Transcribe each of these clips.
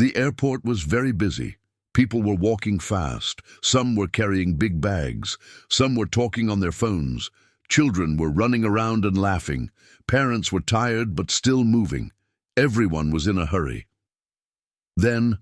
The airport was very busy. People were walking fast. Some were carrying big bags. Some were talking on their phones. Children were running around and laughing. Parents were tired but still moving. Everyone was in a hurry. Then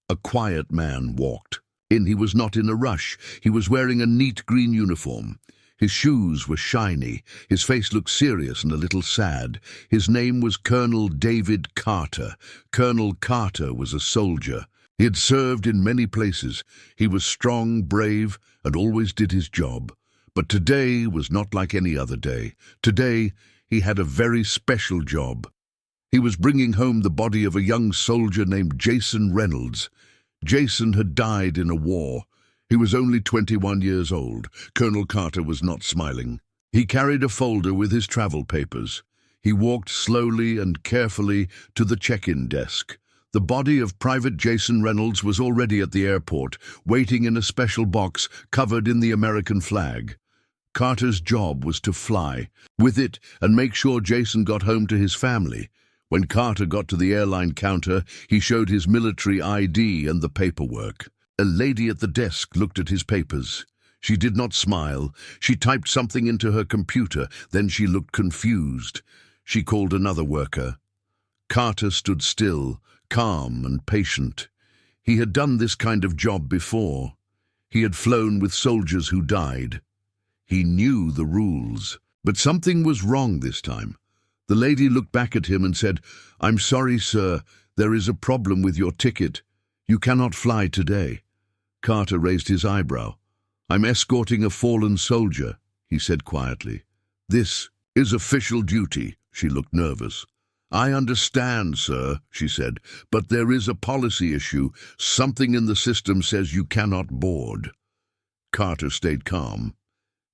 a quiet man walked in. He was not in a rush. He was wearing a neat green uniform. His shoes were shiny. His face looked serious and a little sad. His name was Colonel David Carter. Colonel Carter was a soldier. He had served in many places. He was strong, brave, and always did his job. But today was not like any other day. Today, he had a very special job. He was bringing home the body of a young soldier named Jason Reynolds. Jason had died in a war. He was only 21 years old. Colonel Carter was not smiling. He carried a folder with his travel papers. He walked slowly and carefully to the check-in desk. The body of Private Jason Reynolds was already at the airport, waiting in a special box covered in the American flag. Carter's job was to fly with it and make sure Jason got home to his family. When Carter got to the airline counter, he showed his military ID and the paperwork. A lady at the desk looked at his papers. She did not smile. She typed something into her computer. Then she looked confused. She called another worker. Carter stood still, calm and patient. He had done this kind of job before. He had flown with soldiers who died. He knew the rules. But something was wrong this time. The lady looked back at him and said, "I'm sorry, sir. There is a problem with your ticket. You cannot fly today." Carter raised his eyebrow. "I'm escorting a fallen soldier," he said quietly. "This is official duty." She looked nervous. "I understand, sir," she said, "but there is a policy issue. Something in the system says you cannot board." Carter stayed calm.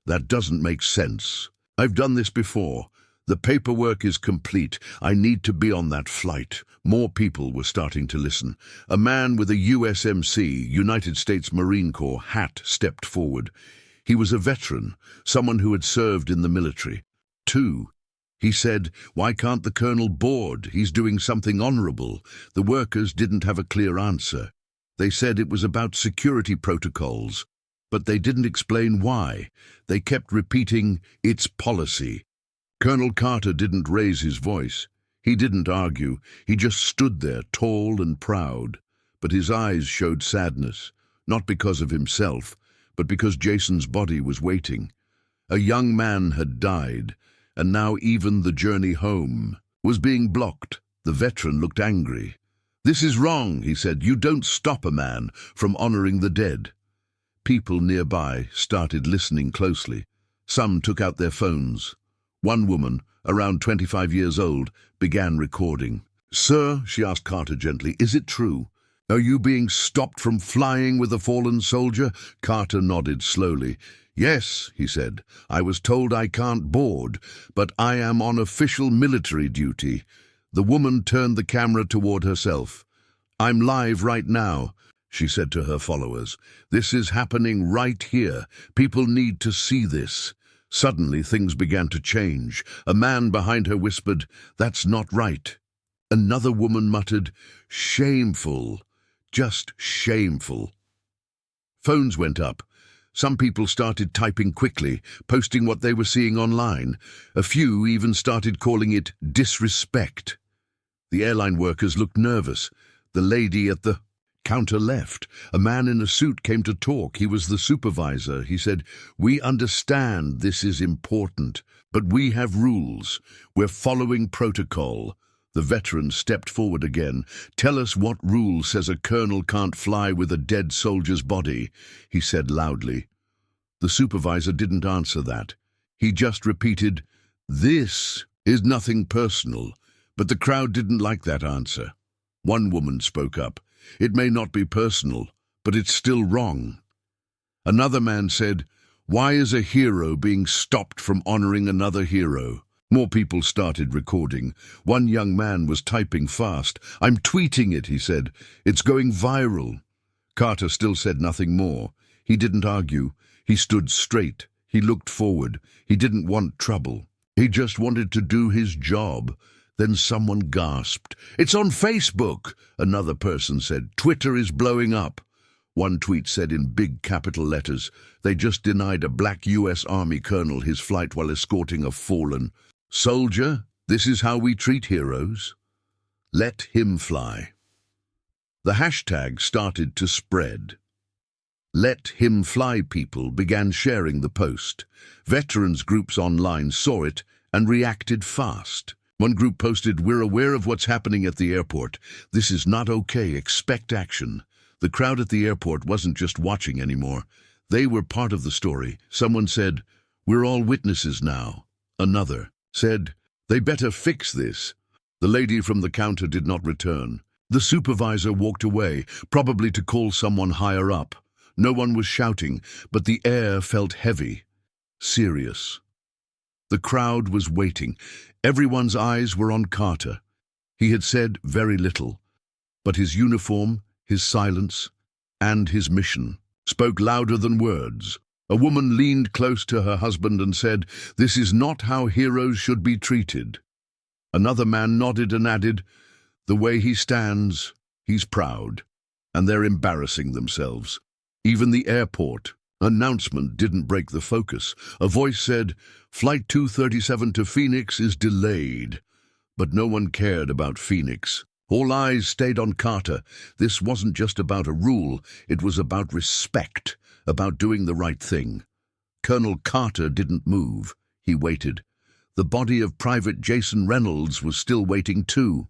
"That doesn't make sense. I've done this before. The paperwork is complete. I need to be on that flight." More people were starting to listen. A man with a USMC, United States Marine Corps, hat stepped forward. He was a veteran, someone who had served in the military. "Two," he said, "why can't the colonel board? He's doing something honorable." The workers didn't have a clear answer. They said it was about security protocols, but they didn't explain why. They kept repeating, "It's policy." Colonel Carter didn't raise his voice. He didn't argue. He just stood there, tall and proud. But his eyes showed sadness, not because of himself, but because Jason's body was waiting. A young man had died, and now even the journey home was being blocked. The veteran looked angry. "This is wrong," he said. "You don't stop a man from honoring the dead." People nearby started listening closely. Some took out their phones. One woman, around 25 years old, began recording. "Sir," she asked Carter gently, "is it true? Are you being stopped from flying with a fallen soldier?" Carter nodded slowly. "Yes," he said. "I was told I can't board, but I am on official military duty." The woman turned the camera toward herself. "I'm live right now," she said to her followers. "This is happening right here. People need to see this." Suddenly, things began to change. A man behind her whispered, "That's not right." Another woman muttered, "Shameful, just shameful." Phones went up. Some people started typing quickly, posting what they were seeing online. A few even started calling it disrespect. The airline workers looked nervous. The lady at the counter left. A man in a suit came to talk. He was the supervisor. He said, "We understand this is important, but we have rules. We're following protocol." The veteran stepped forward again. "Tell us what rule says a colonel can't fly with a dead soldier's body," he said loudly. The supervisor didn't answer that. He just repeated, "This is nothing personal." But the crowd didn't like that answer. One woman spoke up. "It may not be personal, but it's still wrong." Another man said, "Why is a hero being stopped from honoring another hero?" More people started recording. One young man was typing fast. "I'm tweeting it," he said. "It's going viral." Carter still said nothing more. He didn't argue. He stood straight. He looked forward. He didn't want trouble. He just wanted to do his job. Then someone gasped, "It's on Facebook!" Another person said, "Twitter is blowing up." One tweet said in big capital letters, "They just denied a black US Army colonel his flight while escorting a fallen soldier. This is how we treat heroes. Let him fly." The hashtag started to spread. Let him fly people began sharing the post. Veterans groups online saw it and reacted fast. One group posted, "We're aware of what's happening at the airport. This is not okay. Expect action." The crowd at the airport wasn't just watching anymore. They were part of the story. Someone said, "We're all witnesses now." Another said, "They better fix this." The lady from the counter did not return. The supervisor walked away, probably to call someone higher up. No one was shouting, but the air felt heavy, serious. The crowd was waiting. Everyone's eyes were on Carter. He had said very little, but his uniform, his silence, and his mission spoke louder than words. A woman leaned close to her husband and said, "This is not how heroes should be treated." Another man nodded and added, "The way he stands, he's proud." And they're embarrassing themselves. Even the airport announcement didn't break the focus. A voice said, "Flight 237 to Phoenix is delayed." But no one cared about Phoenix. All eyes stayed on Carter. This wasn't just about a rule, it was about respect, about doing the right thing. Colonel Carter didn't move. He waited. The body of Private Jason Reynolds was still waiting too.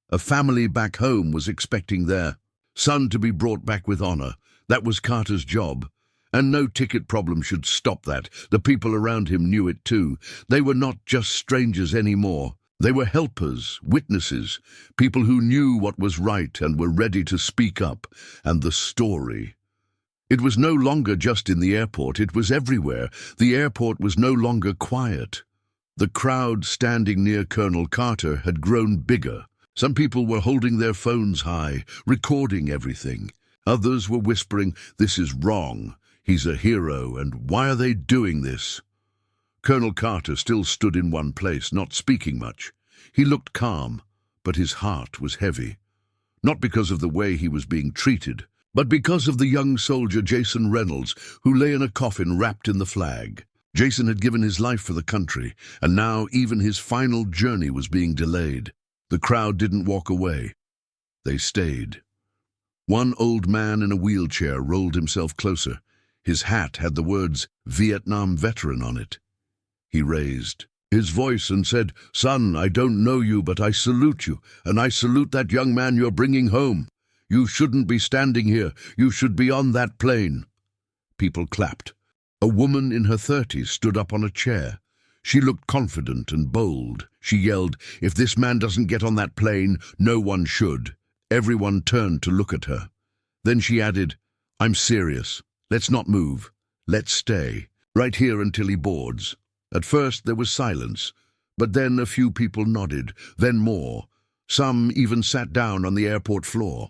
A family back home was expecting their son to be brought back with honor. That was Carter's job. And no ticket problem should stop that. The people around him knew it too. They were not just strangers anymore. They were helpers, witnesses, people who knew what was right and were ready to speak up. And the story. It was no longer just in the airport, it was everywhere. The airport was no longer quiet. The crowd standing near Colonel Carter had grown bigger. Some people were holding their phones high, recording everything. Others were whispering, "This is wrong. He's a hero, and why are they doing this?" Colonel Carter still stood in one place, not speaking much. He looked calm, but his heart was heavy. Not because of the way he was being treated, but because of the young soldier Jason Reynolds, who lay in a coffin wrapped in the flag. Jason had given his life for the country, and now even his final journey was being delayed. The crowd didn't walk away. They stayed. One old man in a wheelchair rolled himself closer. His hat had the words "Vietnam Veteran" on it. He raised his voice and said, "Son, I don't know you, but I salute you, and I salute that young man you're bringing home. You shouldn't be standing here. You should be on that plane." People clapped. A woman in her 30s stood up on a chair. She looked confident and bold. She yelled, "If this man doesn't get on that plane, no one should." Everyone turned to look at her. Then she added, "I'm serious. Let's not move. Let's stay right here until he boards." At first there was silence, but then a few people nodded, then more. Some even sat down on the airport floor.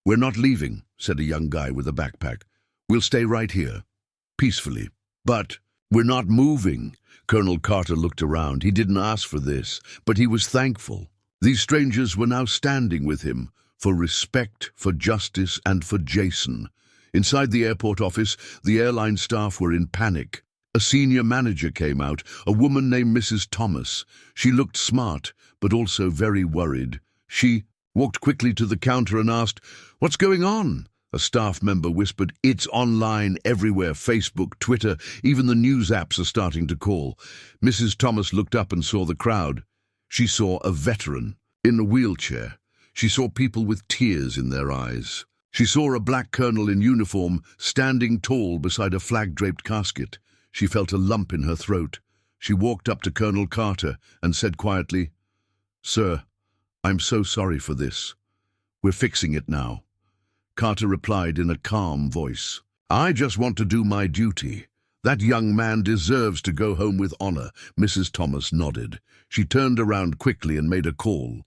"We're not leaving," said a young guy with a backpack. "We'll stay right here, peacefully." "But we're not moving." Colonel Carter looked around. He didn't ask for this, but he was thankful. These strangers were now standing with him, for respect, for justice, and for Jason. Inside the airport office, the airline staff were in panic. A senior manager came out, a woman named Mrs. Thomas. She looked smart, but also very worried. She walked quickly to the counter and asked, "What's going on?" A staff member whispered, "It's online everywhere, Facebook, Twitter, even the news apps are starting to call." Mrs. Thomas looked up and saw the crowd. She saw a veteran in a wheelchair. She saw people with tears in their eyes. She saw a black colonel in uniform standing tall beside a flag-draped casket. She felt a lump in her throat. She walked up to Colonel Carter and said quietly, "Sir, I'm so sorry for this. We're fixing it now." Carter replied in a calm voice, "I just want to do my duty. That young man deserves to go home with honor." Mrs. Thomas nodded. She turned around quickly and made a call.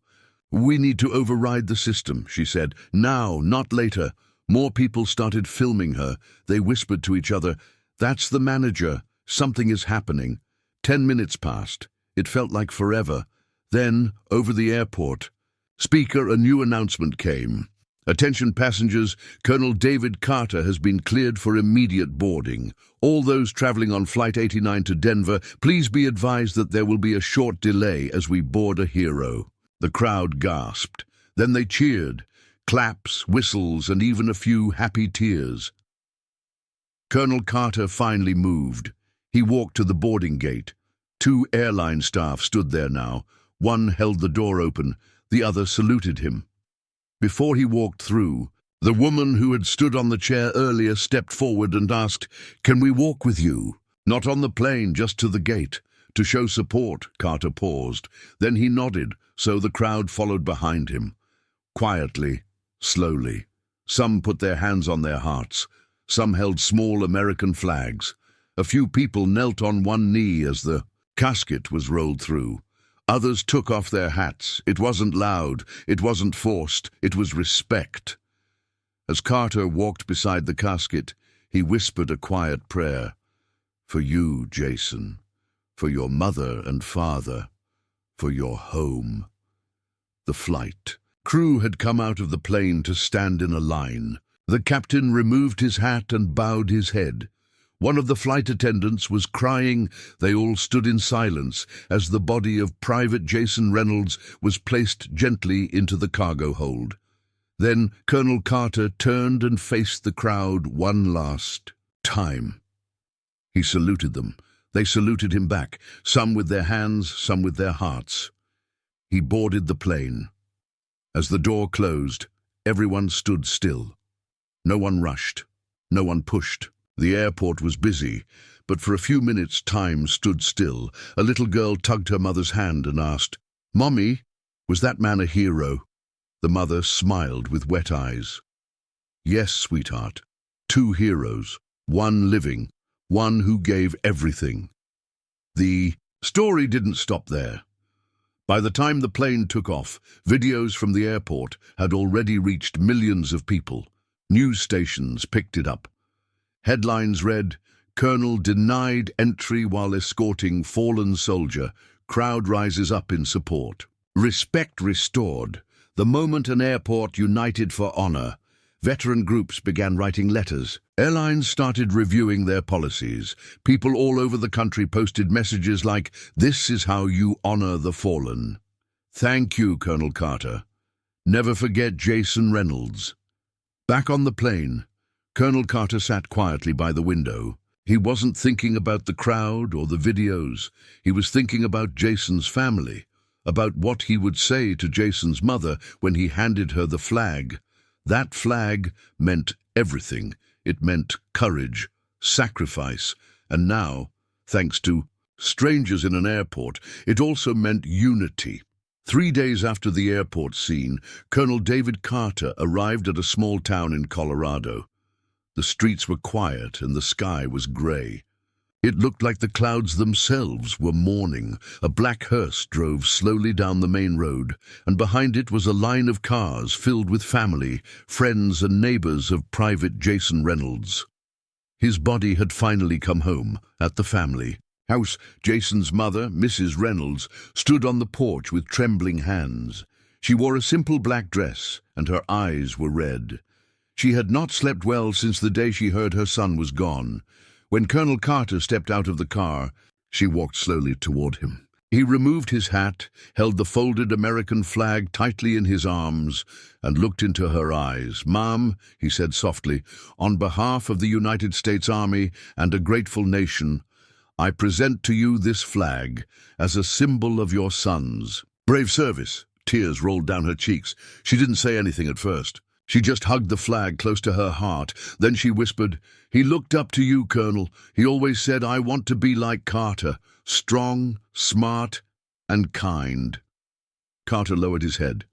"We need to override the system," she said. "Now, not later." More people started filming her. They whispered to each other, "That's the manager. Something is happening." 10 minutes passed. It felt like forever. Then, over the airport speaker, a new announcement came. Attention passengers, Colonel David Carter has been cleared for immediate boarding. All those traveling on Flight 89 to Denver, please be advised that there will be a short delay as we board a hero. The crowd gasped. Then they cheered. Claps, whistles, and even a few happy tears. Colonel Carter finally moved. He walked to the boarding gate. 2 airline staff stood there now. One held the door open, the other saluted him. Before he walked through, the woman who had stood on the chair earlier stepped forward and asked, "Can we walk with you?" "Not on the plane, just to the gate." To show support, Carter paused. Then he nodded, so the crowd followed behind him. Quietly, slowly. Some put their hands on their hearts. Some held small American flags. A few people knelt on one knee as the casket was rolled through. Others took off their hats. It wasn't loud, it wasn't forced, it was respect. As Carter walked beside the casket, he whispered a quiet prayer. "For you, Jason. For your mother and father. For your home." The flight crew had come out of the plane to stand in a line. The captain removed his hat and bowed his head. One of the flight attendants was crying. They all stood in silence as the body of Private Jason Reynolds was placed gently into the cargo hold. Then Colonel Carter turned and faced the crowd one last time. He saluted them. They saluted him back, some with their hands, some with their hearts. He boarded the plane. As the door closed, everyone stood still. No one rushed. No one pushed. The airport was busy, but for a few minutes time stood still. A little girl tugged her mother's hand and asked, "Mommy, was that man a hero?" The mother smiled with wet eyes. "Yes, sweetheart. 2 heroes. One living, one who gave everything." The story didn't stop there. By the time the plane took off, videos from the airport had already reached millions of people. News stations picked it up. Headlines read, "Colonel denied entry while escorting fallen soldier. Crowd rises up in support." Respect restored. The moment an airport united for honor. Veteran groups began writing letters. Airlines started reviewing their policies. People all over the country posted messages like, "This is how you honor the fallen." "Thank you, Colonel Carter. Never forget Jason Reynolds." Back on the plane, Colonel Carter sat quietly by the window. He wasn't thinking about the crowd or the videos. He was thinking about Jason's family, about what he would say to Jason's mother when he handed her the flag. That flag meant everything. It meant courage, sacrifice, and now, thanks to strangers in an airport, it also meant unity. 3 days after the airport scene, Colonel David Carter arrived at a small town in Colorado. The streets were quiet and the sky was gray. It looked like the clouds themselves were mourning. A black hearse drove slowly down the main road, and behind it was a line of cars filled with family, friends and neighbors of Private Jason Reynolds. His body had finally come home, at the family house. Jason's mother, Mrs. Reynolds, stood on the porch with trembling hands. She wore a simple black dress, and her eyes were red. She had not slept well since the day she heard her son was gone. When Colonel Carter stepped out of the car, she walked slowly toward him. He removed his hat, held the folded American flag tightly in his arms, and looked into her eyes. "Mom," he said softly, "on behalf of the United States Army and a grateful nation, I present to you this flag as a symbol of your son's brave service." Tears rolled down her cheeks. She didn't say anything at first. She just hugged the flag close to her heart. Then she whispered, "He looked up to you, Colonel. He always said, 'I want to be like Carter, strong, smart, and kind.'" Carter lowered his head.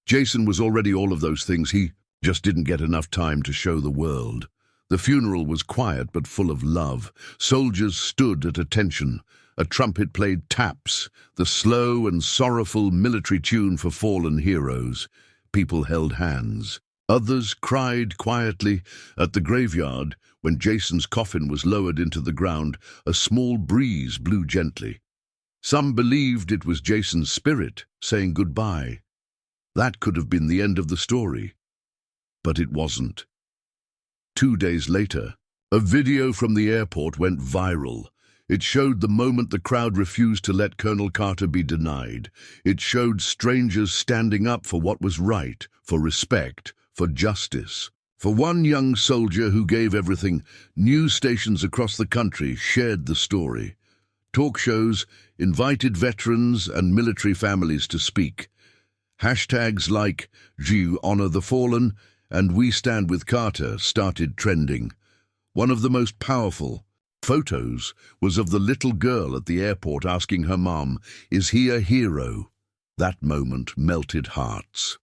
Jason was already all of those things. He just didn't get enough time to show the world. The funeral was quiet but full of love. Soldiers stood at attention. A trumpet played taps, the slow and sorrowful military tune for fallen heroes. People held hands. Others cried quietly. At the graveyard, when Jason's coffin was lowered into the ground, a small breeze blew gently. Some believed it was Jason's spirit saying goodbye. That could have been the end of the story. But it wasn't. 2 days later, a video from the airport went viral. It showed the moment the crowd refused to let Colonel Carter be denied. It showed strangers standing up for what was right, for respect, for justice. For one young soldier who gave everything, news stations across the country shared the story. Talk shows invited veterans and military families to speak. Hashtags like "You Honor the Fallen" and "We Stand with Carter" started trending. One of the most powerful photos was of the little girl at the airport asking her mom, "Is he a hero?" That moment melted hearts.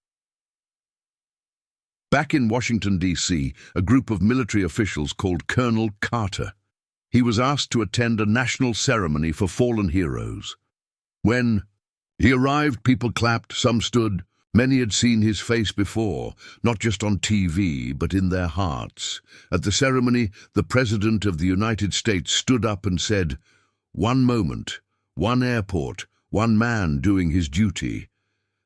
Back in Washington, D.C., a group of military officials called Colonel Carter. He was asked to attend a national ceremony for fallen heroes. When he arrived, people clapped, some stood. Many had seen his face before, not just on TV, but in their hearts. At the ceremony, the President of the United States stood up and said, "One moment, one airport, one man doing his duty."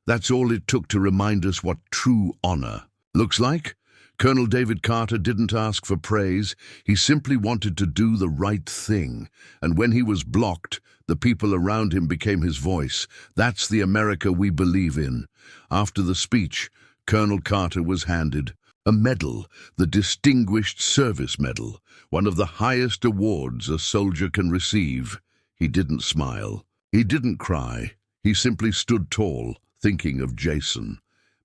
That's all it took to remind us what true honor looks like. Colonel David Carter didn't ask for praise. He simply wanted to do the right thing. And when he was blocked, the people around him became his voice. That's the America we believe in. After the speech, Colonel Carter was handed a medal, the Distinguished Service Medal, one of the highest awards a soldier can receive. He didn't smile. He didn't cry. He simply stood tall, thinking of Jason.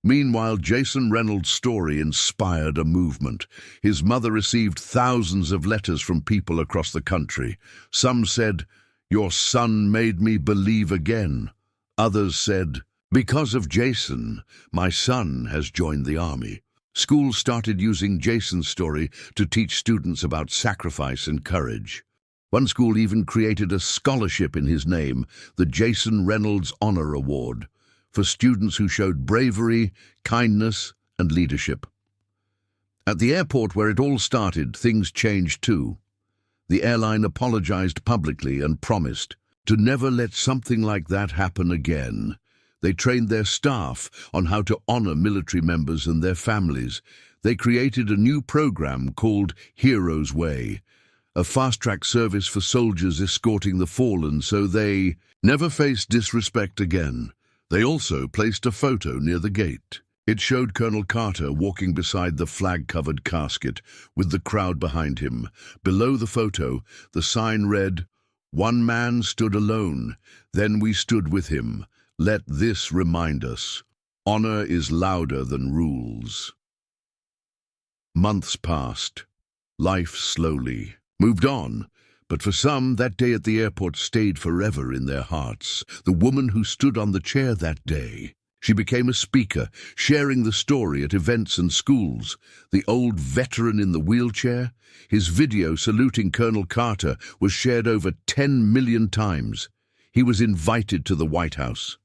Meanwhile, Jason Reynolds' story inspired a movement. His mother received thousands of letters from people across the country. Some said, "Your son made me believe again." Others said, "Because of Jason, my son has joined the army." Schools started using Jason's story to teach students about sacrifice and courage. One school even created a scholarship in his name, the Jason Reynolds Honor Award, for students who showed bravery, kindness, and leadership. At the airport where it all started, things changed too. The airline apologized publicly and promised to never let something like that happen again. They trained their staff on how to honor military members and their families. They created a new program called Hero's Way, a fast-track service for soldiers escorting the fallen so they never faced disrespect again. They also placed a photo near the gate. It showed Colonel Carter walking beside the flag-covered casket with the crowd behind him. Below the photo, the sign read, "One man stood alone, then we stood with him. Let this remind us, honor is louder than rules." Months passed. Life slowly moved on. But for some, that day at the airport stayed forever in their hearts. The woman who stood on the chair that day. She became a speaker, sharing the story at events and schools. The old veteran in the wheelchair, his video saluting Colonel Carter was shared over 10 million times. He was invited to the White House.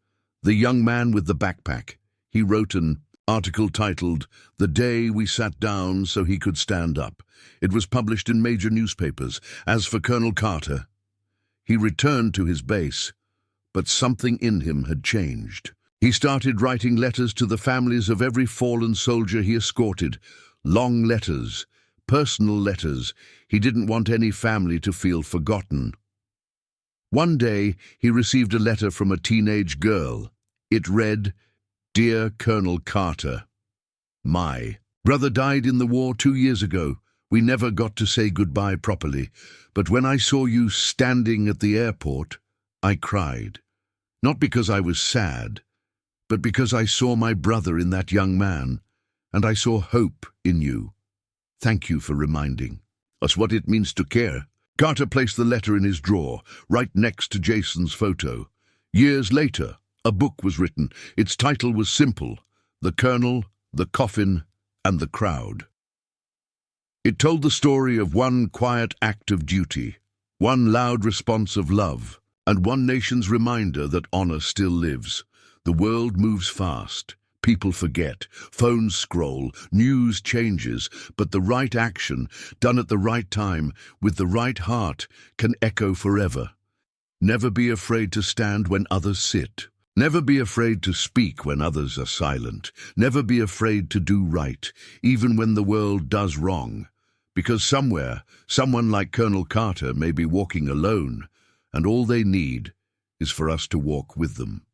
The young man with the backpack. He wrote an article titled, "The Day We Sat Down So He Could Stand Up." It was published in major newspapers. As for Colonel Carter, he returned to his base, but something in him had changed. He started writing letters to the families of every fallen soldier he escorted. Long letters, personal letters. He didn't want any family to feel forgotten. One day, he received a letter from a teenage girl. It read, "Dear Colonel Carter, my brother died in the war 2 years ago. We never got to say goodbye properly, but when I saw you standing at the airport, I cried. Not because I was sad, but because I saw my brother in that young man, and I saw hope in you. Thank you for reminding us what it means to care." Carter placed the letter in his drawer, right next to Jason's photo. Years later, a book was written. Its title was simple, "The Colonel, the Coffin, and the Crowd." It told the story of one quiet act of duty, one loud response of love, and one nation's reminder that honor still lives. The world moves fast. People forget. Phones scroll. News changes. But the right action, done at the right time, with the right heart, can echo forever. Never be afraid to stand when others sit. Never be afraid to speak when others are silent. Never be afraid to do right, even when the world does wrong. Because somewhere, someone like Colonel Carter may be walking alone, and all they need is for us to walk with them.